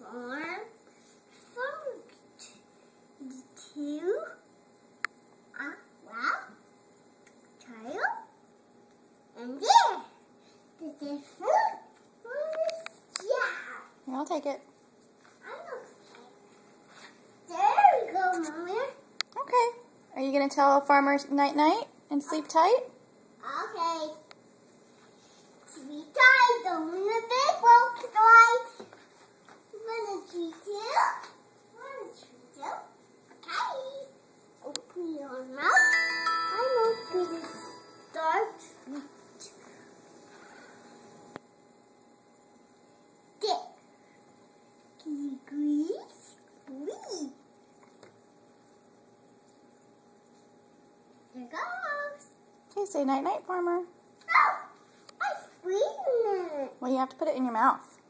One, two, wow, child, and there. This is fruit. Yeah. I'll take it. There we go, Mommy. Okay. Are you going to tell Farmer night-night and sleep tight? Okay. Sleep tight. Don't in the big boat light. 1, 2, 3, 2. 1, 2, 3, 2. Okay. Open your mouth. I'm opening. Start. Dip. Grease. Grease. There goes. Okay, say night-night, Farmer. Oh, I'm squeezing it. Well, you have to put it in your mouth.